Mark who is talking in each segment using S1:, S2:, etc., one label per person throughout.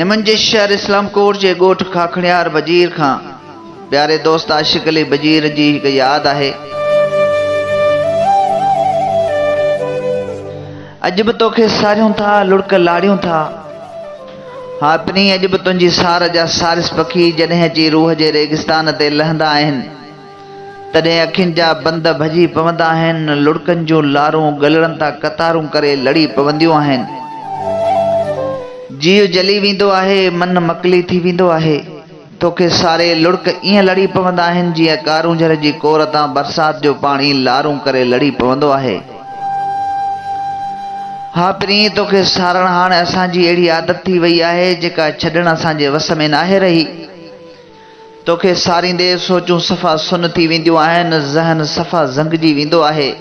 S1: निमन जे शहर इस्लामकोट जे गोठ खाखड़ियार बजीर खां प्यारे दोस्त आशिक अली बजीर जी हिकु याद आहे। अॼु बि तोखे सारियूं था लुड़क लाड़ियूं था। हा पिनी अॼु बि तुंहिंजी सार जा सारिस पखी जॾहिं अची रूह जे रेगिस्तान ते लहंदा आहिनि तॾहिं अखियुनि जा बंद भॼी पवंदा आहिनि। लुड़कनि जूं लारूं गलड़नि था कतारूं करे लड़ी पवंदियूं आहिनि। जीव जली वेंदो आहे, मन मकली थी वेंदो आहे। तोखे सारे लुड़क ईअं लड़ी पवंदा आहिनि जीअं कारूंझर जी कोर तां बरसाति जो पाणी लारूं करे लड़ी पवंदो आहे। हा पिनी तोखे सारण हाणे असांजी अहिड़ी आदत थी वई आहे जेका छॾण असांजे वस में नाहे रही। तोखे सारींदे सोचूं सफ़ा सुन थी वेंदियूं आहिनि, ज़हन सफ़ा ज़ंगजी वेंदो आहे।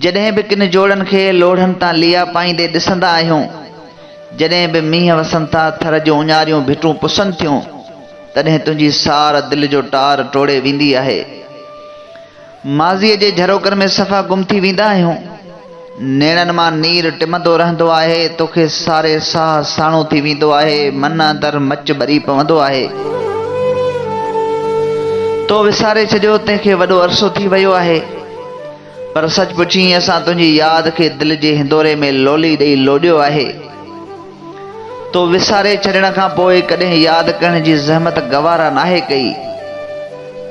S1: जॾहिं बि किन जोड़नि खे लोढ़नि तां लिया पाईंदे ॾिसंदा आहियूं, जॾहिं बि मींहं वसनि था थर जूं उञारियूं भिटूं पुसनि थियूं, तॾहिं तुंहिंजी सार दिलि जो टार टोड़े वेंदी आहे। माज़ीअ जे झरोकनि में सफ़ा गुम थी वेंदा आहियूं। नेणनि मां नीर टिमंदो रहंदो आहे। तोखे सारे साह साणो थी वेंदो आहे। मन अंदरि मच ॿरी पवंदो आहे। तो विसारे छॾियो तंहिंखे वॾो अरसो थी वियो आहे। पर सच पुछी असां तुंहिंजी यादि खे दिलि जे हिंदोरे में लोली ॾेई लोॾियो आहे। तो विसारे छॾण खां पोइ कॾहिं यादि करण जी ज़हमत गवारा नाहे कई।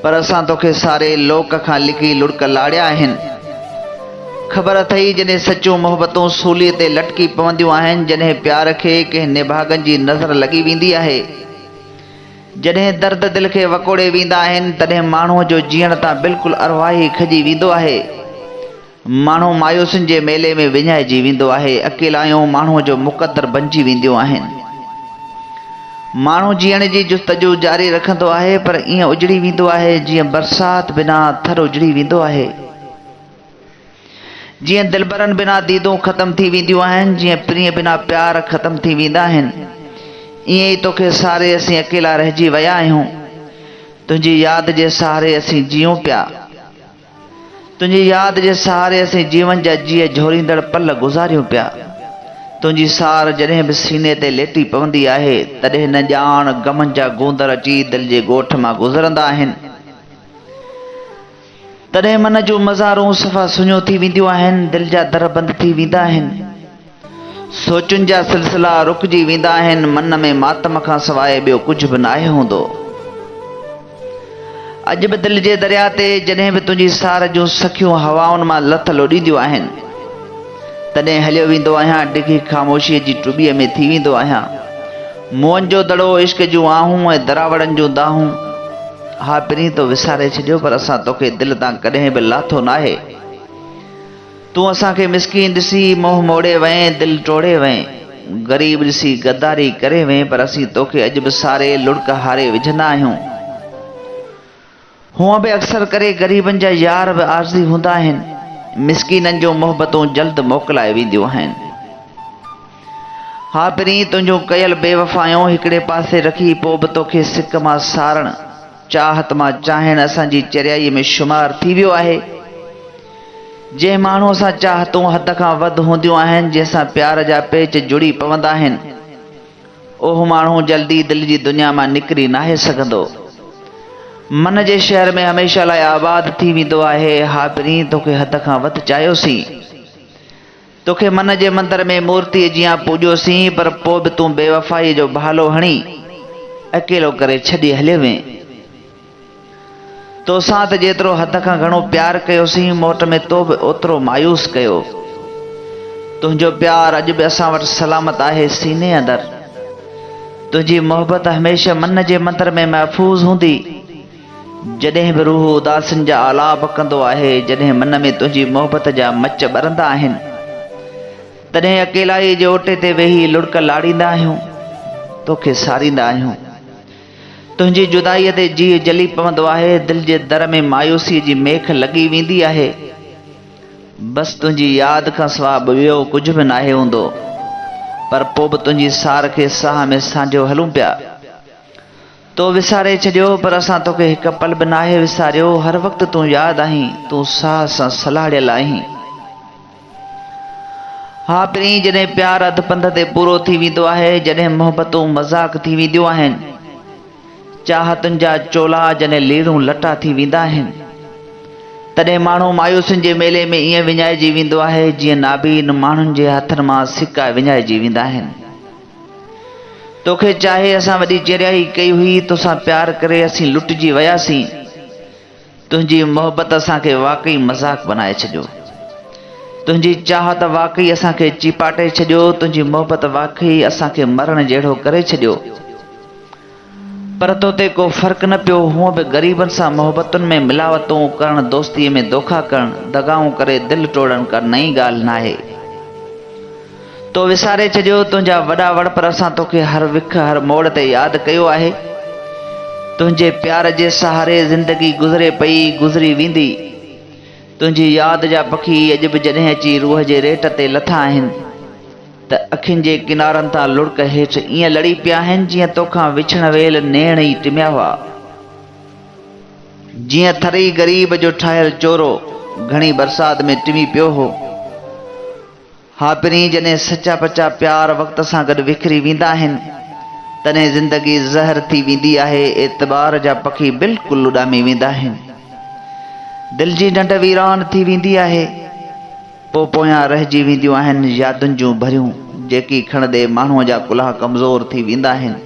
S1: पर असां तोखे सारे लोक खां लिकी लुड़क लाड़िया आहिनि। ख़बर अथई जॾहिं सचूं मोहबतूं सूलीअ ते लटकी पवंदियूं आहिनि, जॾहिं प्यार खे कंहिं निभागनि जी नज़र लॻी वेंदी आहे, जॾहिं दर्द दिलि खे वकोड़े वेंदा आहिनि, तॾहिं माण्हूअ जो जीअण तां बिल्कुलु अरवाही खजी वेंदो आहे। माण्हू मायूसियुनि जे मेले में विञाइजी वेंदो आहे। अकेलायूं माण्हूअ जो मुक़दर बणिजी वेंदियूं आहिनि। माण्हू जीअण जी जुस्तजू जारी रखंदो आहे, पर ईअं उजड़ी वेंदो आहे जीअं बरसाति बिना थर उजड़ी वेंदो आहे। जीअं दिलबरनि बिना दीदूं ख़तम थी वेंदियूं आहिनि, जीअं प्रिय बिना प्यार ख़तम थी वेंदा आहिनि, ईअं ई तोखे सारे असीं अकेला रहिजी विया आहियूं। तुंहिंजी यादि जे सहारे असीं जियूं पिया। तुंहिंजी यादि जे सहारे असीं जीवन जा जीअ झोरींदड़ पल गुज़ारियूं पिया। तुंहिंजी सार जॾहिं बि सीने ते लेटी पवंदी आहे, तॾहिं न ॼाण गमनि जा गूंदर अची दिलि जे ॻोठ मां गुज़रंदा आहिनि। तॾहिं मन जूं मज़ारूं सफ़ा सुञो थी वेंदियूं आहिनि। दिलि जा दर बंदि थी वेंदा आहिनि। सोचुनि जा सिलसिला रुकिजी वेंदा आहिनि। मन में मातम खां सवाइ ॿियो कुझु बि नाहे हूंदो। अॼु बि दिलि जे दरिया ते जॾहिं बि तुंहिंजी सार जूं सखियूं हवाउनि मां लथ लोॾींदियूं आहिनि, तॾहिं हलियो वेंदो आहियां, डिघी ख़ामोशीअ जी टुॿीअ में थी वेंदो आहियां। मुंहंनि जो दड़ो इश्क जूं आहूं ऐं दरावड़नि जूं दाहूं। हा पिनी तो विसारे छॾियो, पर असां तोखे दिलि तां कॾहिं बि लाथो नाहे। तूं असांखे मिसकीन ॾिसी मोह मोड़े वएं, दिलि टोड़े वएं, ग़रीब ॾिसी गद्दारी करे वएं, पर असीं तोखे अॼु बि सारे लुड़क हारे विझंदा आहियूं। हूअं बि अक्सर करे ग़रीबनि जा यार बि आरज़ी हूंदा आहिनि। मिसकीननि जूं मोहबतूं जल्द मोकिलाए वेंदियूं आहिनि। हा पिनी तुंहिंजूं कयल बेवफ़ायूं हिकिड़े पासे रखी पोइ बि तोखे सिक मां सारण, चाहत मां चाहिण असांजी चरियाईअ में शुमार थी वियो आहे। जंहिं माण्हूअ सां चाहतूं हद खां वधि हूंदियूं आहिनि, जंहिंसां प्यार जा पेच जुड़ी पवंदा आहिनि, उहो माण्हू जल्दी दिलि जी दुनिया मां निकिरी नाहे सघंदो। मन जे शहर में हमेशह लाइ आबाद थी वेंदो आहे। हा पिनी तोखे हद खां वधि चाहियोसीं। तोखे मन जे मंदर में मूर्तीअ जीअं पूॼियोसीं, पर पोइ बि तूं बेवफ़ाईअ जो भालो हणी अकेलो करे छॾी हलियो वें। तोसां त जेतिरो हद खां घणो प्यार कयोसीं, मोट में तो बि ओतिरो मायूस कयो। तुंहिंजो प्यार अॼु बि असां वटि सलामत आहे सीने अंदरि। तुंहिंजी मोहबत हमेशह मन जे मंदर में महफ़ूज़ हूंदी। जॾहिं बि रूह उदासनि जा आलाप कंदो आहे, जॾहिं मन में तुंहिंजी मोहबत जा मच ॿरंदा आहिनि, तॾहिं अकेलाई जे ओटे ते वेही लुड़क लाड़ींदा आहियूं, तोखे सारींदा आहियूं। तुंहिंजी जुदाईअ ते जीउ जली पवंदो आहे। दिलि जे दर में मायूसीअ जी मेख लॻी वेंदी आहे। बसि तुंहिंजी यादि खां सवाइ ॿियो कुझु बि नाहे हूंदो। पर पोइ बि तुंहिंजी सार खे साह में सांझो हलूं पिया। तो विसारे छॾियो, पर असां तोखे हिकु पल बि नाहे विसारियो। हर वक़्तु तूं यादि आहीं, तूं साह सां सलाड़ियल आहीं। हाँ पिरी जॾहिं प्यार अध पंध ते पूरो थी वेंदो आहे, जॾहिं मोहबतूं मज़ाक थी वेंदियूं आहिनि, चाहतुनि जा चोला जॾहिं लीरूं लटा थी वेंदा आहिनि, तॾहिं माण्हू मायूसियुनि जे मेले में ईअं विञाइजी वेंदो आहे जीअं नाबीन माण्हुनि जे हथनि मां सिका विञाइजी वेंदा आहिनि। तोखे चाहे असां वॾी चरियाई कई हुई, तोसां प्यार करे असीं लुटिजी वियासीं, तुंहिंजी मोहबत असांखे वाकई मज़ाक बनाए छॾियो, तुंहिंजी चाहत वाकई असांखे चिपाटे छॾियो, तुंहिंजी मोहबत वाकई असांखे मरण जहिड़ो करे छॾियो। पर तो ते को फ़र्क़ु न पियो, हूअं बि ग़रीबनि सां मोहबतुनि में मिलावतूं करणु, दोस्तीअ में धोखा करणु, दगाऊं करे दिलि टोड़नि का नई ॻाल्हि नाहे। तो विसारे छॾियो तुंहिंजा वॾा वड़, पर असां तोखे हर विख हर मोड़ ते यादि कयो आहे। तुंहिंजे प्यार जे सहारे ज़िंदगी गुज़रे पई, गुज़री वेंदी। तुंहिंजी यादि जा पखी अॼु बि जॾहिं अची रूह जे रेट ते लथा आहिनि, त अखियुनि जे किनारनि तां लुड़क हेठि ईअं लड़ी पिया आहिनि जीअं तोखां विछण वेल नेण ई टिमिया हुआ, जीअं थरी ग़रीब जो ठाहियल चोरो घणी बरसात में टिमी पियो हो। हा पिरी जॾहिं सचा पचा प्यार वक़्त सां गॾु विखरी वेंदा आहिनि, तॾहिं ज़िंदगी ज़हर थी वेंदी आहे, एतबार जा पखी बिल्कुलु उॾामी वेंदा आहिनि, दिलि जी ढंढ वीरान थी वेंदी आहे, पोयां रहिजी वेंदियूं आहिनि यादुनि जूं भरियूं, जेकी खणंदे माण्हूअ जा कुल्हा कमज़ोर थी वेंदा आहिनि।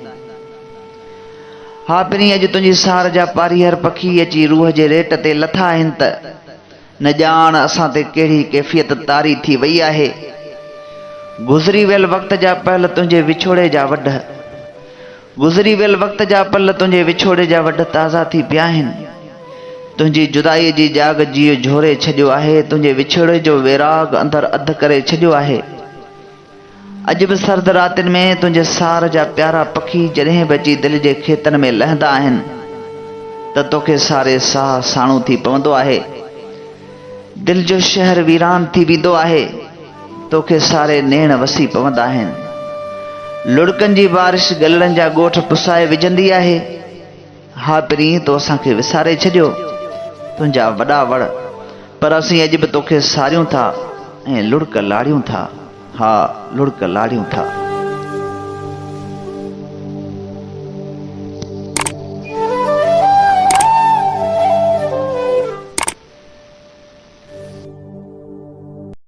S1: हा पिरी अॼु तुंहिंजी सार जा पारीहर पखी अची रूह जे रेट ते लथा आहिनि, त न ॼाण असां ते कहिड़ी कैफ़ियत तारी थी वई आहे। गुज़री वियल वक़्त जा पल तुंहिंजे विछोड़े जा वढ, गुज़री वियल वक़्त जा पल तुंहिंजे विछोड़े जा वढ ताज़ा थी पिया आहिनि। तुंहिंजी जुदाईअ जी जाग जीअं झोरे छॾियो आहे, तुंहिंजे विछोड़े जो वैराग अंदरि अधु करे छॾियो आहे। अॼु बि सर्द रातिनि में तुंहिंजे सार जा प्यारा पखी जॾहिं बि अची दिलि जे खेतनि में लहंदा आहिनि, त तोखे सारे साह साणो थी पवंदो आहे। दिलि जो शहर वीरान थी वेंदो आहे, तोखे सारे नेण वसी पवंदा आहिनि। लुड़कनि जी बारिश गलड़नि जा ॻोठ पुसाए विझंदी आहे। हा पिरी तो असांखे विसारे छॾियो, तुंहिंजा वॾा वड़, पर असीं अॼु बि तोखे सारियूं था ऐं लुड़क लाड़ियूं था। हा लुड़क लाड़ियूं था।